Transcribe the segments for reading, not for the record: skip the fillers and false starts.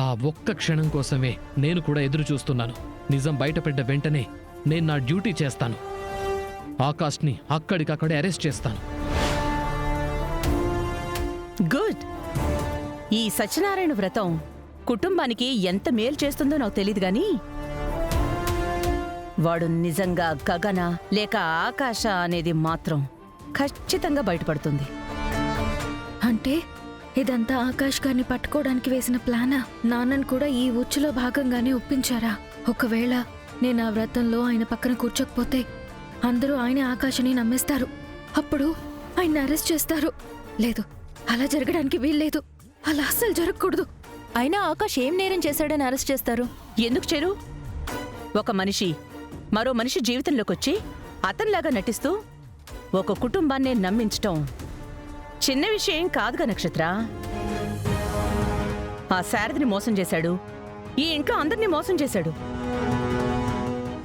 ఆ ఒక్క క్షణం కోసమే నేను కూడా ఎదురు చూస్తున్నాను. నిజం బయటపడ్డ వెంటనే నేను నా డ్యూటీ చేస్తాను. ఆకాష్ని అక్కడికక్కడే అరెస్ట్ చేస్తాను. గుడ్. ఈ సత్యనారాయణ వ్రతం కుటుంబానికి ఎంత మేలు చేస్తుందో నాకు తెలియదు గాని వాడు నిజంగా గగన లేక ఆకాశ అనేది మాత్రం ఖచ్చితంగా బయటపడుతుంది. అంటే ఇదంతా ఆకాష్ గారిని పట్టుకోవడానికి వేసిన ప్లానా? నాన్నను కూడా ఈ ఉచ్చులో భాగంగానే ఒప్పించారా? ఒకవేళ నేను ఆ వ్రతంలో ఆయన పక్కన కూర్చోకపోతే అందరూ ఆయన ఆకాశని నమ్మేస్తారు. అప్పుడు ఆయన అరెస్ట్ చేస్తారు. లేదు, అలా జరగడానికి వీల్లేదు. అలా అస్సలు జరగకూడదు. అయినా ఆకాష్ ఏం నేరం చేశాడని అరెస్ట్ చేస్తారు? ఎందుకు చేరు? ఒక మనిషి మరో మనిషి జీవితంలోకొచ్చి అతనిలాగా నటిస్తూ ఒక కుటుంబాన్నే నమ్మించటం చిన్న విషయం కాదుగా నక్షత్ర. ఆ శారదిని మోసం చేశాడు, ఈ ఇంట్లో అందరినీ మోసం చేశాడు,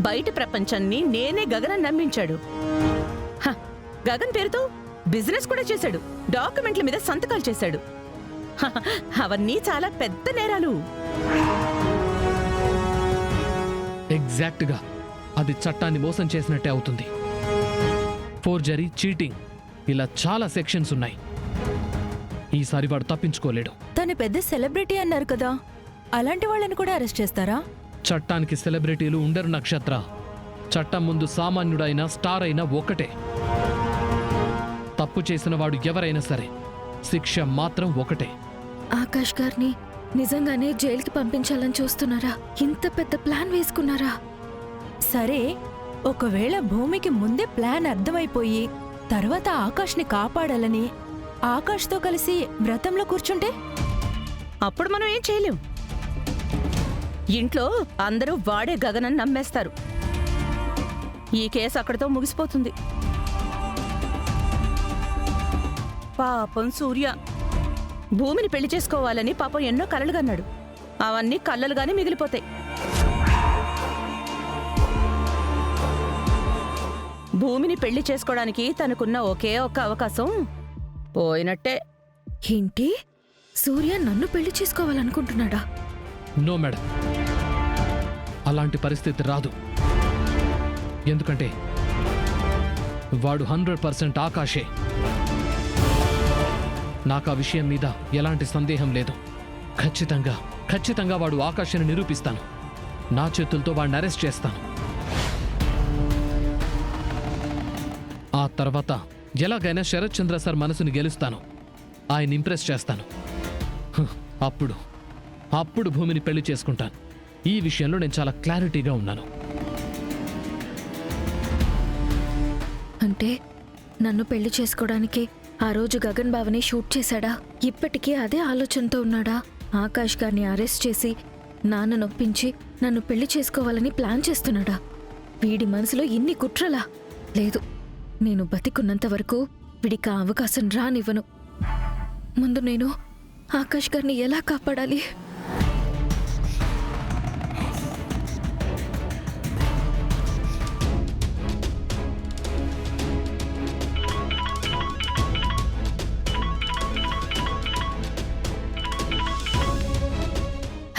బయట ప్రపంచాన్ని నేనే గగన్ నమ్మించాడు. గగన్ పేరుతో బిజినెస్ కూడా చేశాడు, డాక్యుమెంట్ల మీద సంతకాలు చేశాడు. అవన్నీ చాలా పెద్ద నేరాలు. ఎగ్జాక్ట్గా అది చట్టాన్ని మోసం చేసినట్టే అవుతుంది. ఫోర్జరీ, చీటింగ్ ఇలా చాలా సెక్షన్స్ ఉన్నాయి. ఈసారి వాడు తప్పించుకోలేడు. తను పెద్ద సెలబ్రిటీ అన్నారు కదా, అలాంటి వాళ్ళని కూడా అరెస్ట్ చేస్తారా? చట్టానికి సెలబ్రిటీలు ఉండరు నక్షత్ర. చట్టం ముందు సామాన్యుడైనా స్టార్ అయినా ఒకటే. తప్పు చేసిన వాడు ఎవరైనా సరే శిక్ష మాత్రం ఒకటే. ఆకాష్ గారిని నిజంగానే జైలుకి పంపించాలని చూస్తున్నారా? ఇంత పెద్ద ప్లాన్ వేసుకున్నారా? సరే, ఒకవేళ భూమికి ముందే ప్లాన్ అర్థమైపోయి తర్వాత ఆకాష్ని కాపాడాలని ఆకాష్తో కలిసి వ్రతంలో కూర్చుంటే అప్పుడు మనం ఏం చేయలేం. ఇంట్లో అందరూ వాడే గగనని నమ్మేస్తారు. ఈ కేసు అక్కడితో ముగిసిపోతుంది. పాపం సూర్య భూమిని పెళ్లి చేసుకోవాలని పాపం ఎన్నో కలలుగన్నాడు. అవన్నీ కళ్ళలుగానే మిగిలిపోతాయి. భూమిని పెళ్లి చేసుకోవడానికి తనకున్న ఒకే ఒక్క అవకాశం పోయినట్టే. ఏంటి? సూర్య నన్ను పెళ్లి చేసుకోవాలనుకుంటున్నాడా? నో మేడం, అలాంటి పరిస్థితి రాదు. ఎందుకంటే వాడు 100% ఆకాశే. నాకు ఆ విషయం మీద ఎలాంటి సందేహం లేదు. ఖచ్చితంగా వాడు ఆకాశాన్ని నిరూపిస్తాను. నా చేతులతో వాడిని అరెస్ట్ చేస్తాను. ఆ తర్వాత ఎలాగైనా శరత్ చంద్ర సార్ మనసుని గెలుస్తాను, ఆయన ఇంప్రెస్ చేస్తాను. అప్పుడు భూమిని పెళ్లి చేసుకుంటాను. ఈ విషయంలో నేను చాలా క్లారిటీగా ఉన్నాను. అంటే నన్ను పెళ్లి చేసుకోవడానికి ఆ రోజు గగన్ బావని షూట్ చేశాడా? ఇప్పటికీ అదే ఆలోచనతో ఉన్నాడా? ఆకాష్ గారిని అరెస్ట్ చేసి నాన్న నొప్పించి నన్ను పెళ్లి చేసుకోవాలని ప్లాన్ చేస్తున్నాడా? వీడి మనసులో ఇన్ని కుట్రలా? లేదు, నేను బతికున్నంత వరకు వీడికి ఆ అవకాశం రానివ్వను. ముందు నేను ఆకాష్ గారిని ఎలా కాపాడాలి?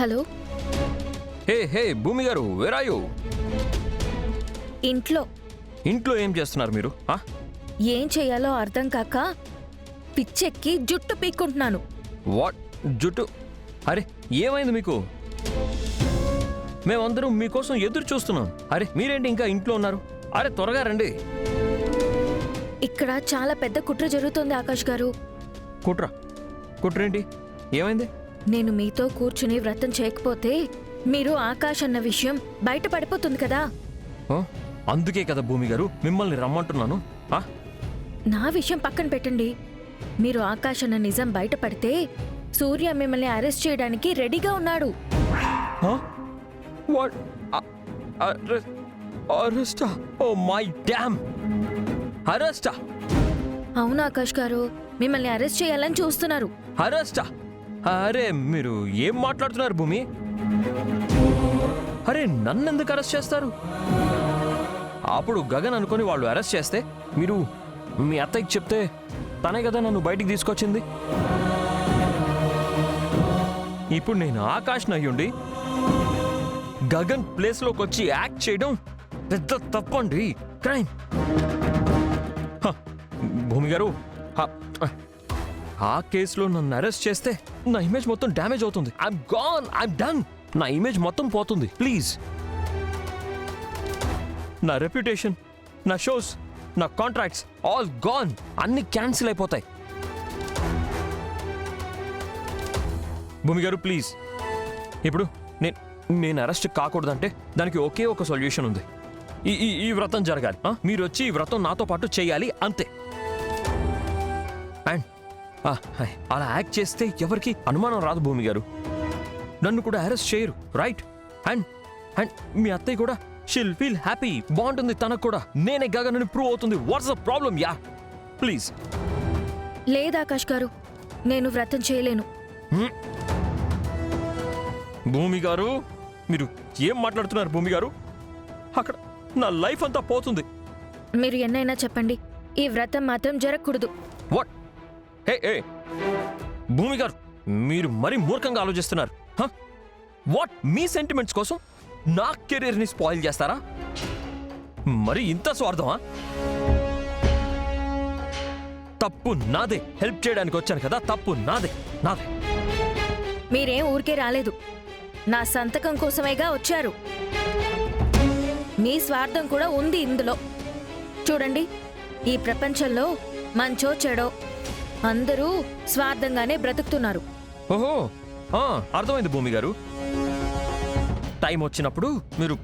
హలో. హే భూమి గారు, వేర్ ఆర్ యు? ఇంట్లో. ఇంట్లో ఏం చేస్తున్నారు మీరు? ఏం చెయ్యాలో అర్థం కాక పిచ్చెక్కి జుట్టు పీక్కుంటున్నాను. వాట్ జుట్టు? అరే ఏమైంది మీకు? మేమందరం మీకోసం ఎదురు చూస్తున్నాం. అరే మీరేంటి ఇంకా ఇంట్లో ఉన్నారు? అరే త్వరగా రండి. ఇక్కడ చాలా పెద్ద కుట్ర జరుగుతోంది ఆకాష్ గారు. కుట్రేంటి? ఏమైంది? నేను మీతో కూర్చుని వ్రతం చేయకపోతే మీరు ఆకాష్ అన్న విషయం బయట పడిపోతుంది కదా. అందుకే కదా భూమి గారు మిమ్మల్ని రమ్మంటున్నాను. నా విషయం పక్కన పెట్టండి. మీరు ఆకాష్ అన్న నిజం బయటపడితే సూర్య మిమ్మల్ని అరెస్ట్ చేయడానికి రెడీగా ఉన్నాడు. అవును ఆకాష్ గారు, మిమ్మల్ని అరెస్ట్ చేయాలని చూస్తున్నారు. అరే మీరు ఏం మాట్లాడుతున్నారు భూమి? అరే నన్నెందుకు అరెస్ట్ చేస్తారు? అప్పుడు గగన్ అనుకొని వాళ్ళు అరెస్ట్ చేస్తే మీరు మీ అత్తయ్యకి చెప్తే తనే కదా నన్ను బయటికి తీసుకొచ్చింది. ఇప్పుడు నేను ఆకాష్ని అయ్యుండి గగన్ ప్లేస్లోకి వచ్చి యాక్ట్ చేయడం పెద్ద తప్పండి, క్రైమ్. భూమి గారు, ఆ కేసులో నన్ను అరెస్ట్ చేస్తే నా ఇమేజ్ మొత్తం డ్యామేజ్ అవుతుంది. I'm gone, I'm done. నా ఇమేజ్ మొత్తం పోతుంది. ప్లీజ్, నా రెప్యుటేషన్, నా షోస్, నా కాంట్రాక్ట్స్ ఆల్ గాన్. అన్ని క్యాన్సిల్ అయిపోతాయి. భూమి గారు ప్లీజ్, ఇప్పుడు నేను అరెస్ట్ కాకూడదంటే దానికి ఒకే ఒక సొల్యూషన్ ఉంది. ఈ వ్రతం జరగాలి. మీరు వచ్చి ఈ వ్రతం నాతో పాటు చేయాలి, అంతే. అండ్ అలా యాక్ట్ చేస్తే ఎవరికి అనుమానం రాదు భూమి గారు. నన్ను కూడా అరెస్ట్ చేయరు, రైట్? అండ్ అండ్ మీ అత్తయ్య కూడా షీల్ ఫీల్ హ్యాపీ, బాగుంటుంది తనకు కూడా. నేనే గగన్ ప్రూవ్ అవుతుంది. What's the problem? Yeah please. లేదు ఆకాష్ గారు, నేను వ్రతం చేయలేను. భూమి గారు, మీరు ఏం మాట్లాడుతున్నారు భూమి గారు? అక్కడ నా లైఫ్ అంతా పోతుంది. మీరు ఎన్నైనా చెప్పండి, ఈ వ్రతం మాత్రం జరగకూడదు. వాట్? హే భూమి గారు, మీరు మరీ మూర్ఖంగా ఆలోచిస్తున్నారు. వాట్? మీ సెంటిమెంట్స్ కోసం నా కెరీర్ని స్పాయిల్ చేస్తారా? మరి ఇంత స్వార్థమా? తప్పు నాదే. హెల్ప్ చేయడానికి వచ్చాను కదా, తప్పు నాదే. మీరేం ఊరికే రాలేదు, నా సంతకం కోసమేగా వచ్చారు. మీ స్వార్థం కూడా ఉంది ఇందులో. చూడండి, ఈ ప్రపంచంలో మంచో చెడో అందరూ స్వార్థంగానే బ్రతుకుతున్నారు. ఓహో, అర్థమైంది భూమి గారు. టైం వచ్చినప్పుడు మీరు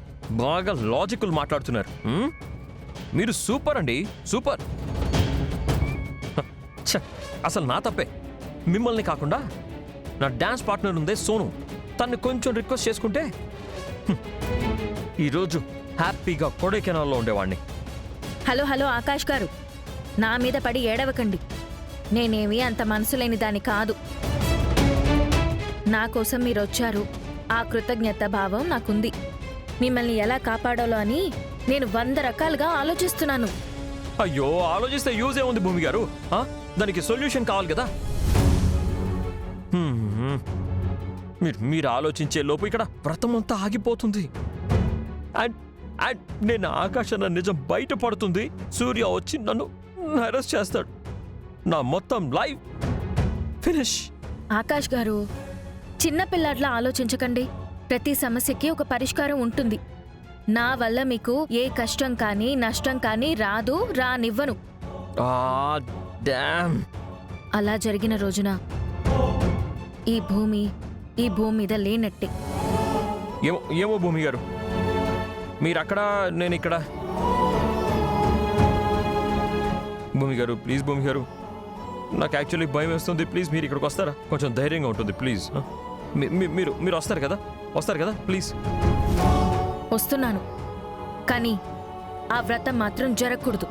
బాగా లాజికల్ మాట్లాడుతున్నారు. మీరు సూపర్ అండి, సూపర్. అసలు నా తప్పే. మిమ్మల్ని కాకుండా నా డాన్స్ పార్ట్నర్ ఉందే సోను, తన్ని కొంచెం రిక్వెస్ట్ చేసుకుంటే ఈరోజు హ్యాపీగా కొడైకెనాల్లో ఉండేవాడిని. హలో ఆకాష్ గారు, నా మీద పడి ఏడవకండి. నేనేమీ అంత మనసు లేని దాని కాదు. నా కోసం మీరు వచ్చారు, ఆ కృతజ్ఞత భావం నాకుంది. మిమ్మల్ని ఎలా కాపాడాలో అని నేను 100 రకాలుగా ఆలోచిస్తున్నాను. అయ్యో, ఆలోచిస్తే యూజ్ ఏముంది భూమి గారు? దానికి సొల్యూషన్ కావాలి కదా. మీరు ఆలోచించే లోపు ఇక్కడ వ్రతం అంతా ఆగిపోతుంది. అండ్ నేను ఆకాశాన నిజం బయటపడుతుంది. సూర్య వచ్చి నన్ను అరెస్ట్ చేస్తాడు. నా మొత్తం లైఫ్ ఫినిష్. ఆకాష్ గారు, చిన్నపిల్లాడ్లా ఆలోచించకండి. ప్రతి సమస్యకి ఒక పరిష్కారం ఉంటుంది. నా వల్ల మీకు ఏ కష్టం కానీ నష్టం కానీ రానివ్వను. అలా జరిగిన రోజున ఈ భూమి మీద లేనట్టే. ఏమో భూమి గారు, మీరక్కడ, నేను ఇక్కడ. భూమి గారు ప్లీజ్, భూమి గారు నాకు యాక్చువల్లీ భయం వేస్తుంది. ప్లీజ్ మీరు ఇక్కడికి వస్తారా? కొంచెం ధైర్యంగా ఉంటుంది ప్లీజ్. మీరు వస్తారు కదా ప్లీజ్. వస్తున్నాను, కానీ ఆ వ్రతం మాత్రం జరగకూడదు.